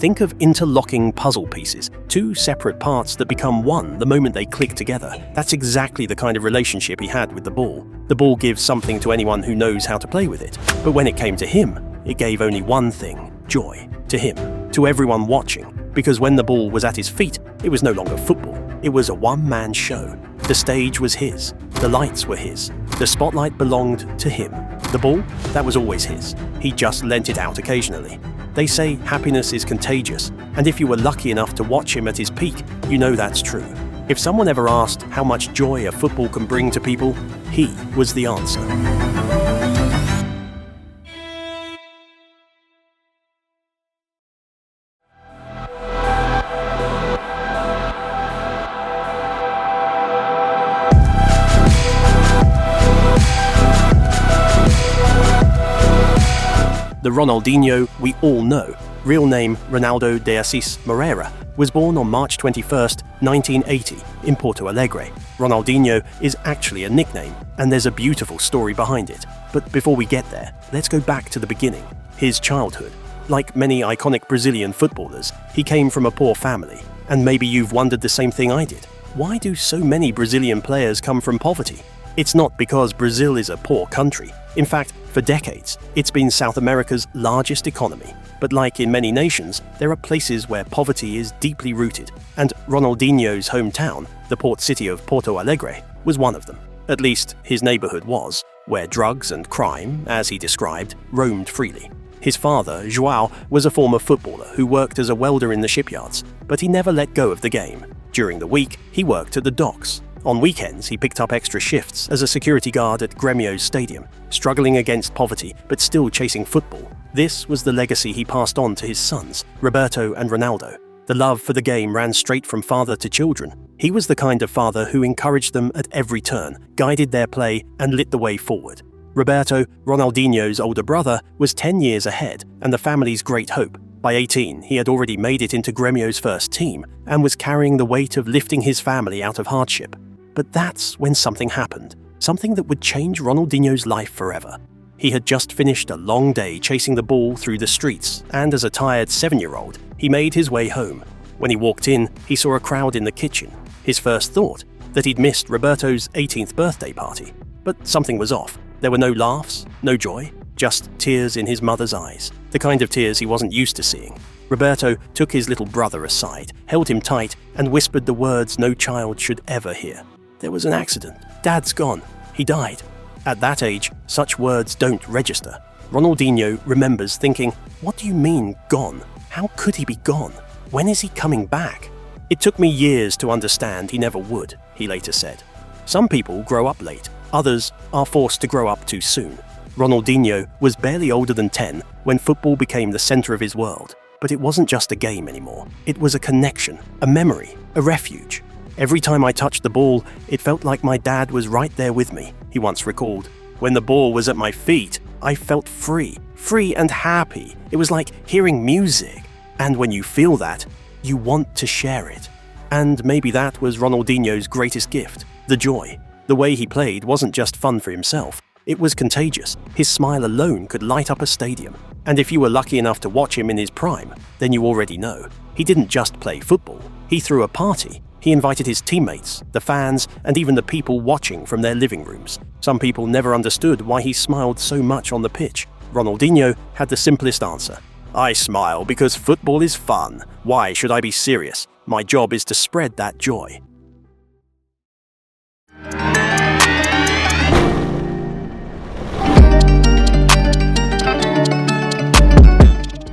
Think of interlocking puzzle pieces, two separate parts that become one the moment they click together. That's exactly the kind of relationship he had with the ball. The ball gives something to anyone who knows how to play with it. But when it came to him, it gave only one thing: joy. To him, to everyone watching. Because when the ball was at his feet, it was no longer football. It was a one-man show. The stage was his. The lights were his. The spotlight belonged to him. The ball, that was always his. He just lent it out occasionally. They say happiness is contagious, and if you were lucky enough to watch him at his peak, you know that's true. If someone ever asked how much joy a football can bring to people, he was the answer. The Ronaldinho we all know, real name Ronaldo de Assis Moreira, was born on March 21st, 1980, in Porto Alegre. Ronaldinho is actually a nickname, and there's a beautiful story behind it. But before we get there, let's go back to the beginning, his childhood. Like many iconic Brazilian footballers, he came from a poor family, and maybe you've wondered the same thing I did. Why do so many Brazilian players come from poverty? It's not because Brazil is a poor country. In fact, for decades, it's been South America's largest economy. But like in many nations, there are places where poverty is deeply rooted, and Ronaldinho's hometown, the port city of Porto Alegre, was one of them. At least his neighborhood was, where drugs and crime, as he described, roamed freely. His father, João, was a former footballer who worked as a welder in the shipyards, but he never let go of the game. During the week, he worked at the docks. On weekends, he picked up extra shifts as a security guard at Grêmio's stadium, struggling against poverty but still chasing football. This was the legacy he passed on to his sons, Roberto and Ronaldo. The love for the game ran straight from father to children. He was the kind of father who encouraged them at every turn, guided their play, and lit the way forward. Roberto, Ronaldinho's older brother, was 10 years ahead and the family's great hope. By 18, he had already made it into Grêmio's first team and was carrying the weight of lifting his family out of hardship. But that's when something happened, something that would change Ronaldinho's life forever. He had just finished a long day chasing the ball through the streets, and as a tired 7-year-old, he made his way home. When he walked in, he saw a crowd in the kitchen. His first thought, that he'd missed Roberto's 18th birthday party. But something was off. There were no laughs, no joy, just tears in his mother's eyes, the kind of tears he wasn't used to seeing. Roberto took his little brother aside, held him tight, and whispered the words no child should ever hear. There was an accident. Dad's gone. He died. At that age, such words don't register. Ronaldinho remembers thinking, what do you mean, gone? How could he be gone? When is he coming back? It took me years to understand he never would, he later said. Some people grow up late. Others are forced to grow up too soon. Ronaldinho was barely older than 10 when football became the center of his world. But it wasn't just a game anymore. It was a connection, a memory, a refuge. Every time I touched the ball, it felt like my dad was right there with me, he once recalled. When the ball was at my feet, I felt free and happy. It was like hearing music. And when you feel that, you want to share it. And maybe that was Ronaldinho's greatest gift, the joy. The way he played wasn't just fun for himself. It was contagious. His smile alone could light up a stadium. And if you were lucky enough to watch him in his prime, then you already know. He didn't just play football. He threw a party. He invited his teammates, the fans, and even the people watching from their living rooms. Some people never understood why he smiled so much on the pitch. Ronaldinho had the simplest answer. I smile because football is fun. Why should I be serious? My job is to spread that joy.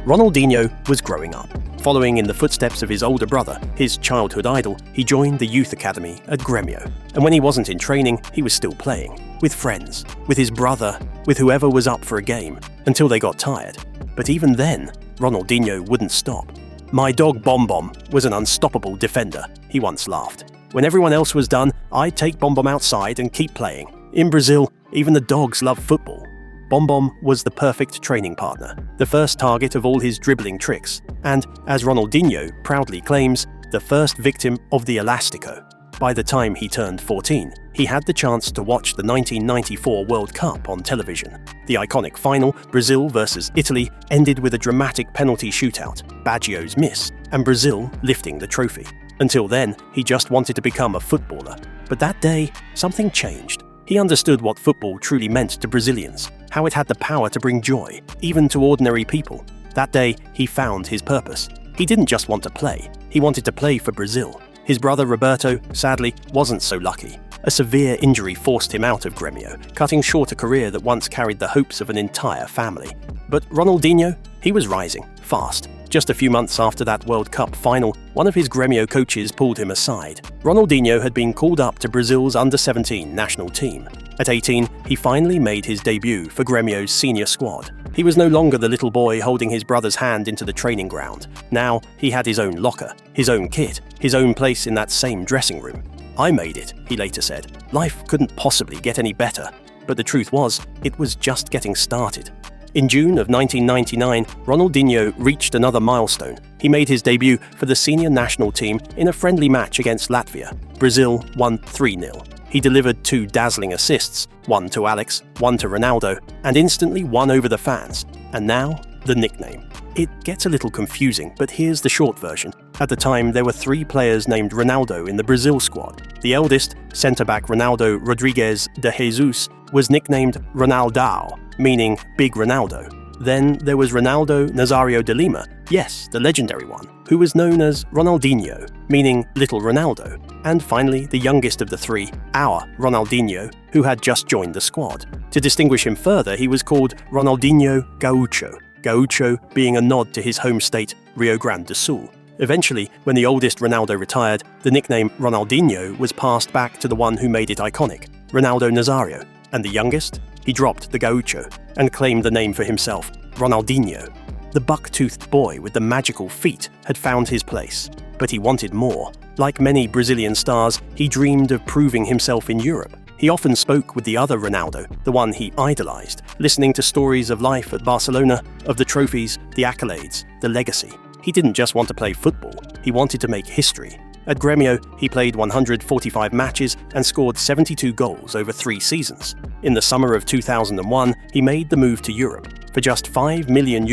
Ronaldinho was growing up. Following in the footsteps of his older brother, his childhood idol, he joined the youth academy at Grêmio. And when he wasn't in training, he was still playing. With friends, with his brother, with whoever was up for a game, until they got tired. But even then, Ronaldinho wouldn't stop. My dog Bom was an unstoppable defender, he once laughed. When everyone else was done, I'd take Bom outside and keep playing. In Brazil, even the dogs love football. Bom was the perfect training partner, the first target of all his dribbling tricks, and, as Ronaldinho proudly claims, the first victim of the Elastico. By the time he turned 14, he had the chance to watch the 1994 World Cup on television. The iconic final, Brazil versus Italy, ended with a dramatic penalty shootout, Baggio's miss, and Brazil lifting the trophy. Until then, he just wanted to become a footballer. But that day, something changed. He understood what football truly meant to Brazilians, how it had the power to bring joy, even to ordinary people. That day, he found his purpose. He didn't just want to play, he wanted to play for Brazil. His brother Roberto, sadly, wasn't so lucky. A severe injury forced him out of Grêmio, cutting short a career that once carried the hopes of an entire family. But Ronaldinho, he was rising, fast. Just a few months after that World Cup final, one of his Grêmio coaches pulled him aside. Ronaldinho had been called up to Brazil's under-17 national team. At 18, he finally made his debut for Grêmio's senior squad. He was no longer the little boy holding his brother's hand into the training ground. Now, he had his own locker, his own kit, his own place in that same dressing room. "I made it," he later said. "Life couldn't possibly get any better." But the truth was, it was just getting started. In June of 1999, Ronaldinho reached another milestone. He made his debut for the senior national team in a friendly match against Latvia. Brazil won 3-0. He delivered 2 dazzling assists, one to Alex, one to Ronaldo, and instantly won over the fans. And now, the nickname. It gets a little confusing, but here's the short version. At the time, there were 3 players named Ronaldo in the Brazil squad. The eldest, centre-back Ronaldo Rodrigues de Jesus, was nicknamed Ronaldão, meaning Big Ronaldo. Then there was Ronaldo Nazário de Lima, yes, the legendary one, who was known as Ronaldinho, meaning Little Ronaldo. And finally, the youngest of the 3, our Ronaldinho, who had just joined the squad. To distinguish him further, he was called Ronaldinho Gaúcho, Gaúcho being a nod to his home state, Rio Grande do Sul. Eventually, when the oldest Ronaldo retired, the nickname Ronaldinho was passed back to the one who made it iconic, Ronaldo Nazário. And the youngest? He dropped the Gaúcho and claimed the name for himself, Ronaldinho. The buck-toothed boy with the magical feet had found his place, but he wanted more. Like many Brazilian stars, he dreamed of proving himself in Europe. He often spoke with the other Ronaldo, the one he idolized, listening to stories of life at Barcelona, of the trophies, the accolades, the legacy. He didn't just want to play football, he wanted to make history. At Grêmio, he played 145 matches and scored 72 goals over 3 seasons. In the summer of 2001, he made the move to Europe. For just €5 million,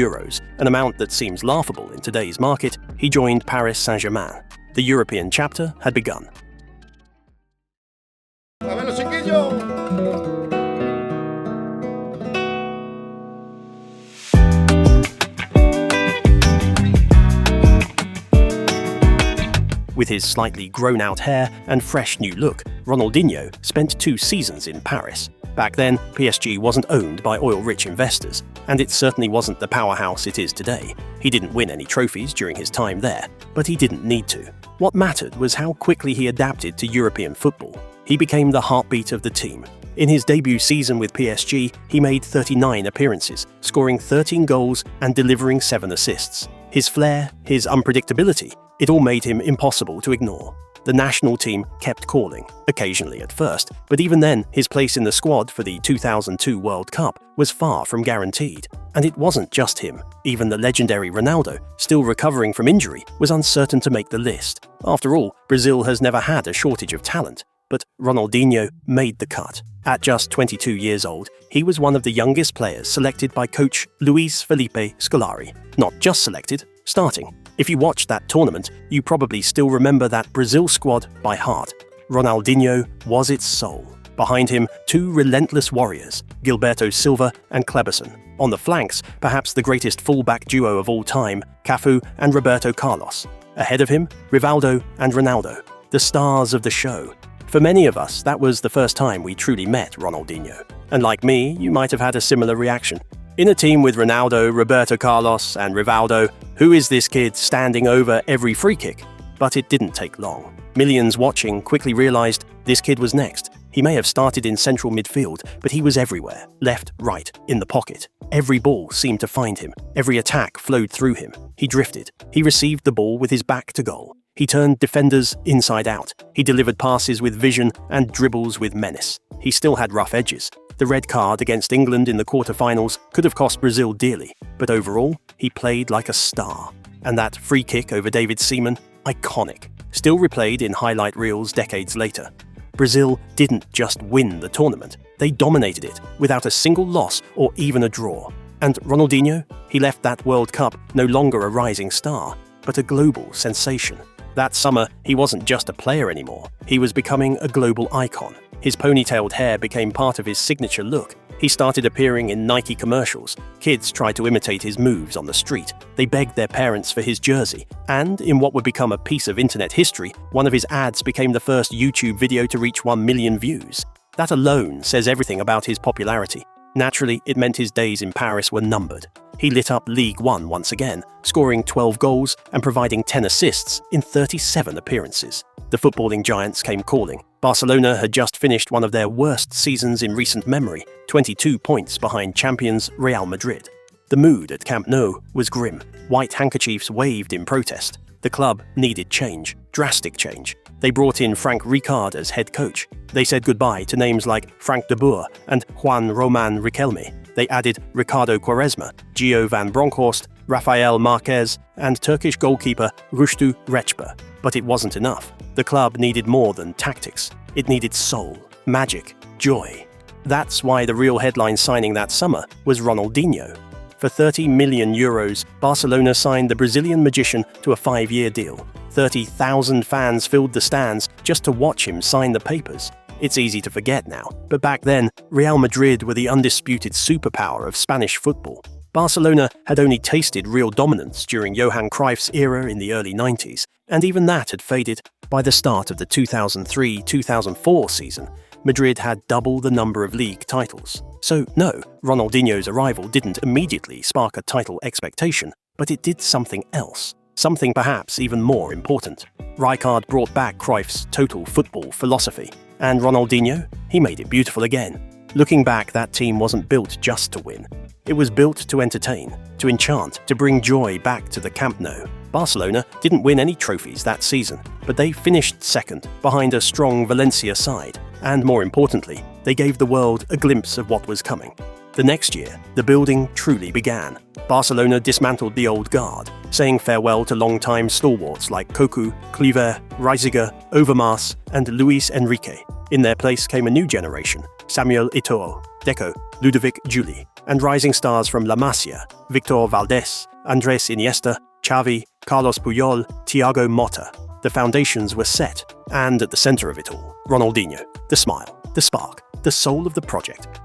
an amount that seems laughable in today's market, he joined Paris Saint-Germain. The European chapter had begun. With his slightly grown-out hair and fresh new look, Ronaldinho spent 2 seasons in Paris. Back then, PSG wasn't owned by oil-rich investors, and it certainly wasn't the powerhouse it is today. He didn't win any trophies during his time there, but he didn't need to. What mattered was how quickly he adapted to European football. He became the heartbeat of the team. In his debut season with PSG, he made 39 appearances, scoring 13 goals and delivering 7 assists. His flair, his unpredictability, it all made him impossible to ignore. The national team kept calling, occasionally at first, but even then, his place in the squad for the 2002 World Cup was far from guaranteed. And it wasn't just him. Even the legendary Ronaldo, still recovering from injury, was uncertain to make the list. After all, Brazil has never had a shortage of talent. But Ronaldinho made the cut. At just 22 years old, he was one of the youngest players selected by coach Luis Felipe Scolari. Not just selected, starting. If you watched that tournament, you probably still remember that Brazil squad by heart. Ronaldinho was its soul. Behind him, 2 relentless warriors, Gilberto Silva and Kleberson. On the flanks, perhaps the greatest fullback duo of all time, Cafu and Roberto Carlos. Ahead of him, Rivaldo and Ronaldo, the stars of the show. For many of us, that was the first time we truly met Ronaldinho. And like me, you might have had a similar reaction. In a team with Ronaldo, Roberto Carlos, and Rivaldo, who is this kid standing over every free kick? But it didn't take long. Millions watching quickly realized this kid was next. He may have started in central midfield, but he was everywhere, left, right, in the pocket. Every ball seemed to find him. Every attack flowed through him. He drifted. He received the ball with his back to goal. He turned defenders inside out. He delivered passes with vision and dribbles with menace. He still had rough edges. The red card against England in the quarter-finals could have cost Brazil dearly, but overall, he played like a star. And that free kick over David Seaman, iconic. Still replayed in highlight reels decades later. Brazil didn't just win the tournament, they dominated it without a single loss or even a draw. And Ronaldinho? He left that World Cup no longer a rising star, but a global sensation. That summer, he wasn't just a player anymore, he was becoming a global icon. His ponytailed hair became part of his signature look. He started appearing in Nike commercials. Kids tried to imitate his moves on the street. They begged their parents for his jersey. And in what would become a piece of internet history, one of his ads became the first YouTube video to reach 1 million views. That alone says everything about his popularity. Naturally, it meant his days in Paris were numbered. He lit up Ligue 1 once again, scoring 12 goals and providing 10 assists in 37 appearances. The footballing giants came calling. Barcelona had just finished one of their worst seasons in recent memory, 22 points behind champions Real Madrid. The mood at Camp Nou was grim. White handkerchiefs waved in protest. The club needed change, drastic change. They brought in Frank Rijkaard as head coach. They said goodbye to names like Frank de Boer and Juan Roman Riquelme. They added Ricardo Quaresma, Gio van Bronckhorst, Rafael Marquez, and Turkish goalkeeper Rüştü Reçber. But it wasn't enough. The club needed more than tactics. It needed soul, magic, joy. That's why the real headline signing that summer was Ronaldinho. For €30 million, Barcelona signed the Brazilian magician to a 5-year deal. 30,000 fans filled the stands just to watch him sign the papers. It's easy to forget now, but back then, Real Madrid were the undisputed superpower of Spanish football. Barcelona had only tasted real dominance during Johan Cruyff's era in the early 90s, and even that had faded. By the start of the 2003-2004 season, Madrid had double the number of league titles. So no, Ronaldinho's arrival didn't immediately spark a title expectation, but it did something else. Something perhaps even more important. Rijkaard brought back Cruyff's total football philosophy. And Ronaldinho? He made it beautiful again. Looking back, that team wasn't built just to win. It was built to entertain, to enchant, to bring joy back to the Camp Nou. Barcelona didn't win any trophies that season, but they finished second, behind a strong Valencia side. And more importantly, they gave the world a glimpse of what was coming. The next year, the building truly began. Barcelona dismantled the old guard, saying farewell to long-time stalwarts like Cocu, Kluivert, Reisiger, Overmars, and Luis Enrique. In their place came a new generation: Samuel Eto'o, Deco, Ludovic Juli, and rising stars from La Masia: Victor Valdés, Andrés Iniesta, Xavi, Carlos Puyol, Thiago Motta. The foundations were set, and at the center of it all, Ronaldinho, the smile, the spark, the soul of the project.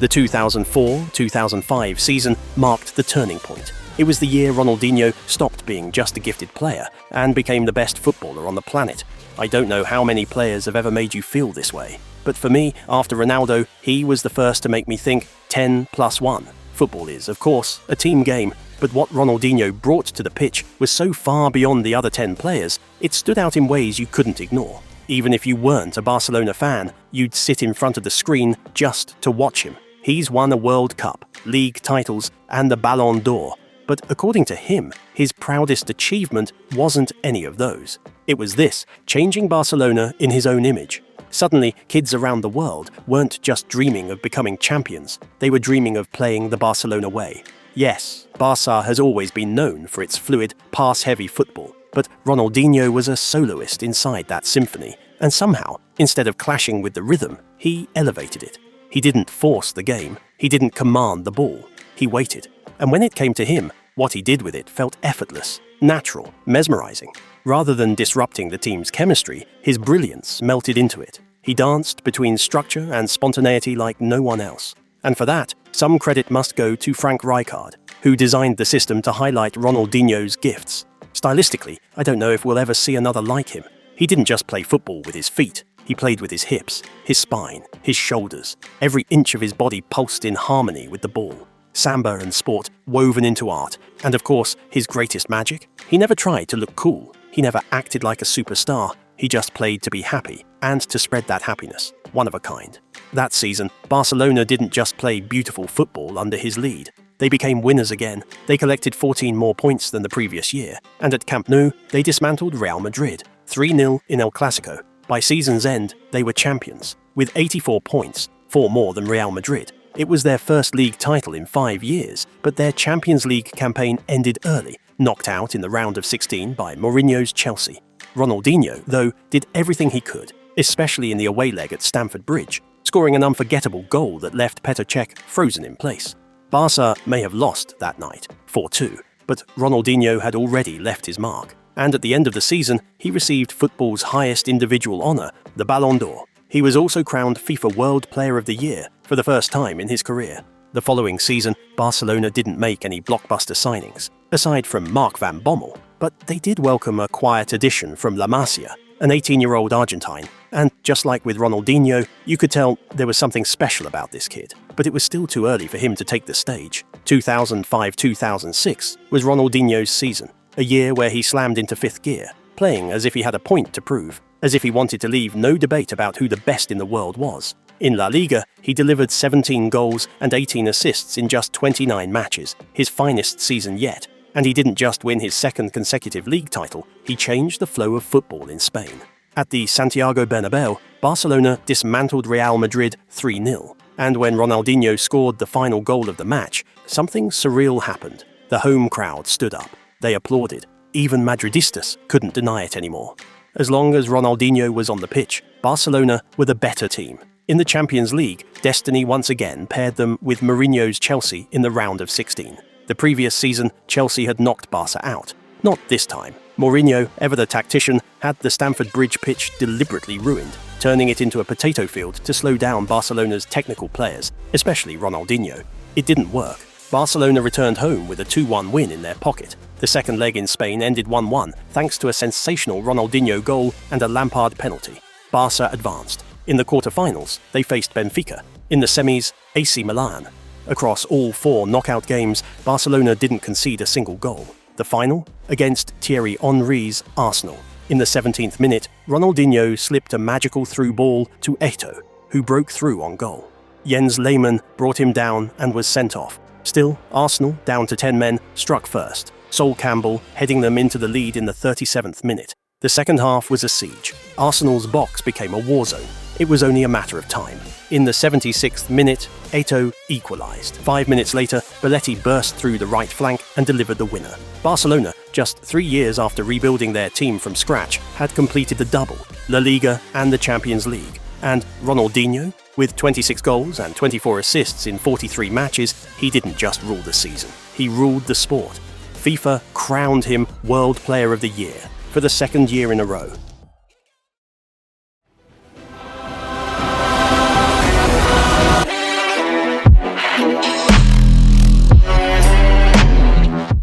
The 2004-2005 season marked the turning point. It was the year Ronaldinho stopped being just a gifted player and became the best footballer on the planet. I don't know how many players have ever made you feel this way, but for me, after Ronaldo, he was the first to make me think 10 plus 1. Football is, of course, a team game, but what Ronaldinho brought to the pitch was so far beyond the other 10 players, it stood out in ways you couldn't ignore. Even if you weren't a Barcelona fan, you'd sit in front of the screen just to watch him. He's won a World Cup, league titles, and the Ballon d'Or. But according to him, his proudest achievement wasn't any of those. It was this, changing Barcelona in his own image. Suddenly, kids around the world weren't just dreaming of becoming champions, they were dreaming of playing the Barcelona way. Yes, Barca has always been known for its fluid, pass-heavy football, but Ronaldinho was a soloist inside that symphony, and somehow, instead of clashing with the rhythm, he elevated it. He didn't force the game, he didn't command the ball, he waited. And when it came to him, what he did with it felt effortless, natural, mesmerizing. Rather than disrupting the team's chemistry, his brilliance melted into it. He danced between structure and spontaneity like no one else. And for that, some credit must go to Frank Rijkaard, who designed the system to highlight Ronaldinho's gifts. Stylistically, I don't know if we'll ever see another like him. He didn't just play football with his feet. He played with his hips, his spine, his shoulders. Every inch of his body pulsed in harmony with the ball. Samba and sport woven into art. And of course, his greatest magic? He never tried to look cool. He never acted like a superstar. He just played to be happy and to spread that happiness. One of a kind. That season, Barcelona didn't just play beautiful football under his lead. They became winners again. They collected 14 more points than the previous year. And at Camp Nou, they dismantled Real Madrid, 3-0 in El Clasico. By season's end, they were champions. With 84 points, 4 more than Real Madrid. It was their first league title in 5 years, but their Champions League campaign ended early, knocked out in the round of 16 by Mourinho's Chelsea. Ronaldinho, though, did everything he could, especially in the away leg at Stamford Bridge, scoring an unforgettable goal that left Petr Cech frozen in place. Barca may have lost that night, 4-2, but Ronaldinho had already left his mark, and at the end of the season, he received football's highest individual honour, the Ballon d'Or. He was also crowned FIFA World Player of the Year for the first time in his career. The following season, Barcelona didn't make any blockbuster signings, aside from Mark van Bommel, but they did welcome a quiet addition from La Masia, an 18-year-old Argentine, and just like with Ronaldinho, you could tell there was something special about this kid, but it was still too early for him to take the stage. 2005-2006 was Ronaldinho's season, a year where he slammed into 5th gear, playing as if he had a point to prove, as if he wanted to leave no debate about who the best in the world was. In La Liga, he delivered 17 goals and 18 assists in just 29 matches, his finest season yet. And he didn't just win his 2nd consecutive league title, he changed the flow of football in Spain. At the Santiago Bernabeu, Barcelona dismantled Real Madrid 3-0, and when Ronaldinho scored the final goal of the match, something surreal happened. The home crowd stood up. They applauded. Even Madridistas couldn't deny it anymore. As long as Ronaldinho was on the pitch, Barcelona were the better team. In the Champions League, destiny once again paired them with Mourinho's Chelsea in the round of 16. The previous season, Chelsea had knocked Barca out. Not this time. Mourinho, ever the tactician, had the Stamford Bridge pitch deliberately ruined, turning it into a potato field to slow down Barcelona's technical players, especially Ronaldinho. It didn't work. Barcelona returned home with a 2-1 win in their pocket. The second leg in Spain ended 1-1 thanks to a sensational Ronaldinho goal and a Lampard penalty. Barca advanced. In the quarter-finals, they faced Benfica. In the semis, AC Milan. Across all 4 knockout games, Barcelona didn't concede a single goal. The final? Against Thierry Henry's Arsenal. In the 17th minute, Ronaldinho slipped a magical through ball to Eto'o, who broke through on goal. Jens Lehmann brought him down and was sent off. Still, Arsenal, down to 10 men, struck first, Sol Campbell heading them into the lead in the 37th minute. The second half was a siege. Arsenal's box became a war zone. It was only a matter of time. In the 76th minute, Eto'o equalised. 5 minutes later, Belletti burst through the right flank and delivered the winner. Barcelona, just 3 years after rebuilding their team from scratch, had completed the double, La Liga and the Champions League. And Ronaldinho, with 26 goals and 24 assists in 43 matches, he didn't just rule the season. He ruled the sport. FIFA crowned him World Player of the Year for the 2nd year in a row.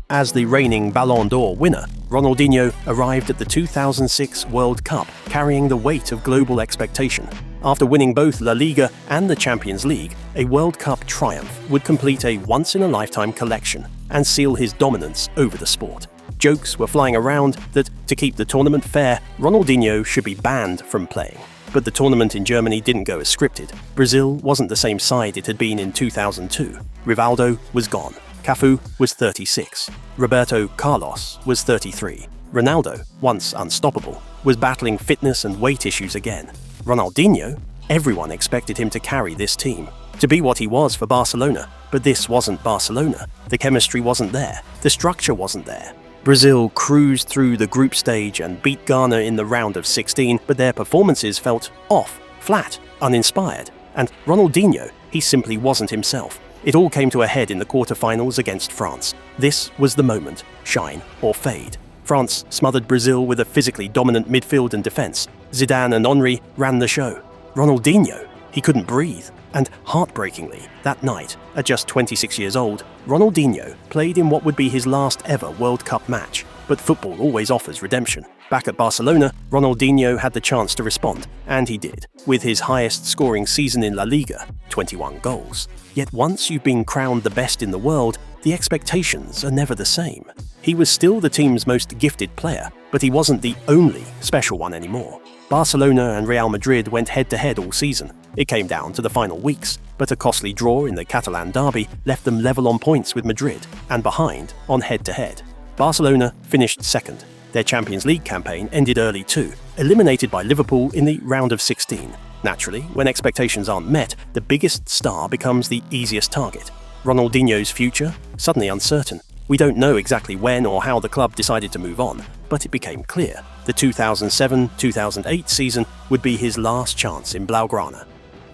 As the reigning Ballon d'Or winner, Ronaldinho arrived at the 2006 World Cup carrying the weight of global expectation. After winning both La Liga and the Champions League, a World Cup triumph would complete a once-in-a-lifetime collection and seal his dominance over the sport. Jokes were flying around that, to keep the tournament fair, Ronaldinho should be banned from playing. But the tournament in Germany didn't go as scripted. Brazil wasn't the same side it had been in 2002. Rivaldo was gone. Cafu was 36. Roberto Carlos was 33. Ronaldo, once unstoppable, was battling fitness and weight issues again. Ronaldinho? Everyone expected him to carry this team, to be what he was for Barcelona. But this wasn't Barcelona. The chemistry wasn't there. The structure wasn't there. Brazil cruised through the group stage and beat Ghana in the round of 16, but their performances felt off, flat, uninspired. And Ronaldinho, he simply wasn't himself. It all came to a head in the quarter-finals against France. This was the moment, shine or fade. France smothered Brazil with a physically dominant midfield and defense. Zidane and Henry ran the show. Ronaldinho, he couldn't breathe. And heartbreakingly, that night, at just 26 years old, Ronaldinho played in what would be his last ever World Cup match. But football always offers redemption. Back at Barcelona, Ronaldinho had the chance to respond, and he did, with his highest scoring season in La Liga, 21 goals. Yet once you've been crowned the best in the world, the expectations are never the same. He was still the team's most gifted player, but he wasn't the only special one anymore. Barcelona and Real Madrid went head-to-head all season. It came down to the final weeks, but a costly draw in the Catalan derby left them level on points with Madrid and behind on head-to-head. Barcelona finished second. Their Champions League campaign ended early too, eliminated by Liverpool in the round of 16. Naturally, when expectations aren't met, the biggest star becomes the easiest target. Ronaldinho's future? Suddenly uncertain. We don't know exactly when or how the club decided to move on, but it became clear the 2007-2008 season would be his last chance in Blaugrana.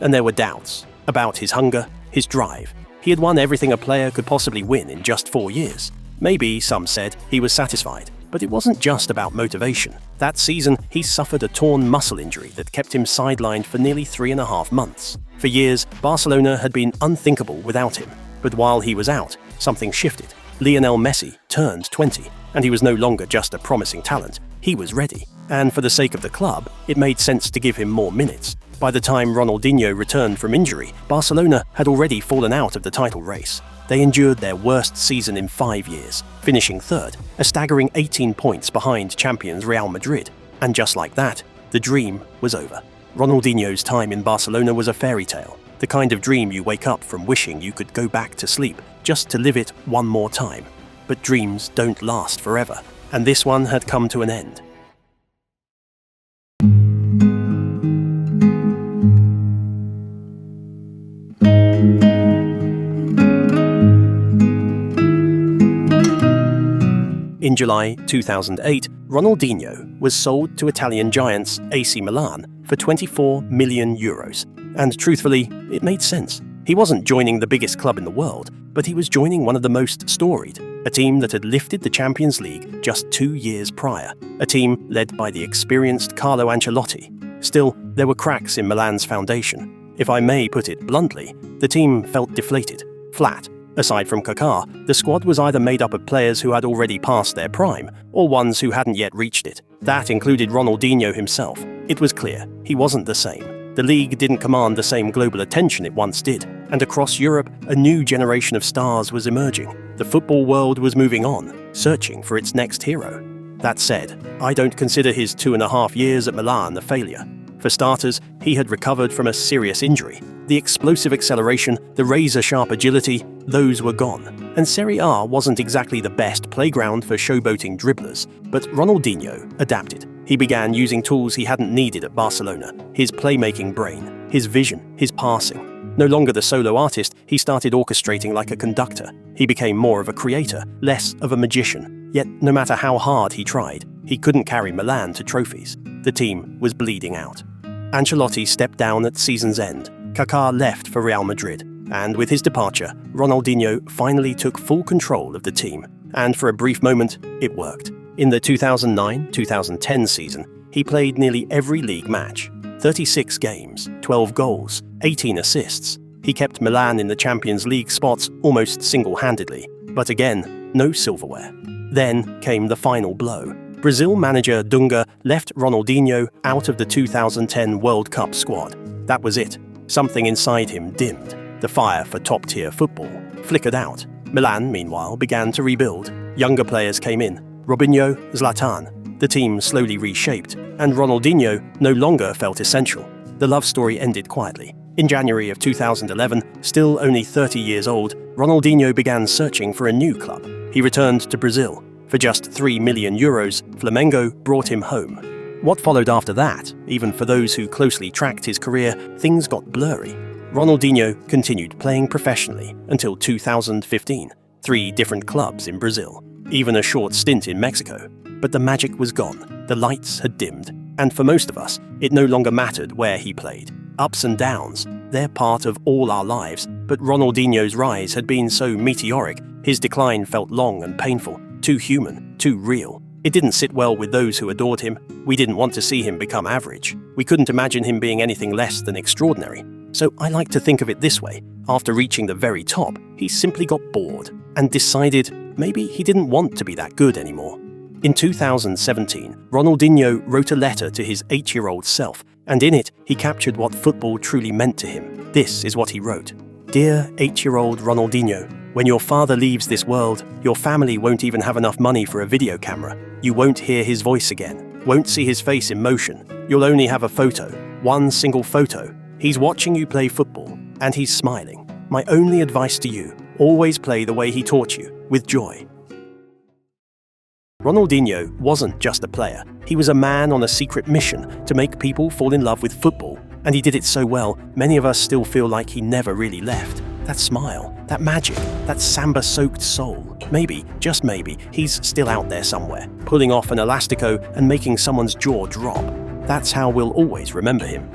And there were doubts about his hunger, his drive. He had won everything a player could possibly win in just 4 years. Maybe, some said, he was satisfied. But it wasn't just about motivation. That season, he suffered a torn muscle injury that kept him sidelined for nearly 3.5 months. For years, Barcelona had been unthinkable without him. But while he was out, something shifted. Lionel Messi turned 20, and he was no longer just a promising talent. He was ready. And for the sake of the club, it made sense to give him more minutes. By the time Ronaldinho returned from injury, Barcelona had already fallen out of the title race. They endured their worst season in 5 years, finishing third, a staggering 18 points behind champions Real Madrid. And just like that, the dream was over. Ronaldinho's time in Barcelona was a fairy tale, the kind of dream you wake up from wishing you could go back to sleep, just to live it one more time. But dreams don't last forever, and this one had come to an end. In July 2008, Ronaldinho was sold to Italian giants AC Milan for €24 million. And truthfully, it made sense. He wasn't joining the biggest club in the world, but he was joining one of the most storied, a team that had lifted the Champions League just 2 years prior, a team led by the experienced Carlo Ancelotti. Still, there were cracks in Milan's foundation. If I may put it bluntly, the team felt deflated, flat. Aside from Kaká, the squad was either made up of players who had already passed their prime, or ones who hadn't yet reached it. That included Ronaldinho himself. It was clear, he wasn't the same. The league didn't command the same global attention it once did, and across Europe, a new generation of stars was emerging. The football world was moving on, searching for its next hero. That said, I don't consider his 2.5 years at Milan a failure. For starters, he had recovered from a serious injury. The explosive acceleration, the razor-sharp agility, those were gone. And Serie A wasn't exactly the best playground for showboating dribblers, but Ronaldinho adapted. He began using tools he hadn't needed at Barcelona, his playmaking brain, his vision, his passing. No longer the solo artist, he started orchestrating like a conductor. He became more of a creator, less of a magician. Yet, no matter how hard he tried, he couldn't carry Milan to trophies. The team was bleeding out. Ancelotti stepped down at season's end. Kaká left for Real Madrid, and with his departure, Ronaldinho finally took full control of the team. And for a brief moment, it worked. In the 2009-2010 season, he played nearly every league match. 36 games, 12 goals, 18 assists. He kept Milan in the Champions League spots almost single-handedly. But again, no silverware. Then came the final blow. Brazil manager Dunga left Ronaldinho out of the 2010 World Cup squad. That was it. Something inside him dimmed. The fire for top-tier football flickered out. Milan, meanwhile, began to rebuild. Younger players came in. Robinho, Zlatan. The team slowly reshaped, and Ronaldinho no longer felt essential. The love story ended quietly. In January of 2011, still only 30 years old, Ronaldinho began searching for a new club. He returned to Brazil. For just €3 million, Flamengo brought him home. What followed after that, even for those who closely tracked his career, things got blurry. Ronaldinho continued playing professionally until 2015, 3 different clubs in Brazil, even a short stint in Mexico. But the magic was gone, the lights had dimmed, and for most of us, it no longer mattered where he played. Ups and downs, they're part of all our lives, but Ronaldinho's rise had been so meteoric, his decline felt long and painful, too human, too real. It didn't sit well with those who adored him. We didn't want to see him become average. We couldn't imagine him being anything less than extraordinary. So I like to think of it this way. After reaching the very top, he simply got bored and decided maybe he didn't want to be that good anymore. In 2017, Ronaldinho wrote a letter to his 8-year-old self, and in it, he captured what football truly meant to him. This is what he wrote. "Dear 8-year-old Ronaldinho, when your father leaves this world, your family won't even have enough money for a video camera. You won't hear his voice again, won't see his face in motion. You'll only have a photo, one single photo. He's watching you play football, and he's smiling. My only advice to you, always play the way he taught you, with joy." Ronaldinho wasn't just a player. He was a man on a secret mission to make people fall in love with football And he did it so well, many of us still feel like he never really left. That smile, that magic, that samba-soaked soul. Maybe, just maybe, he's still out there somewhere, pulling off an elastico and making someone's jaw drop. That's how we'll always remember him.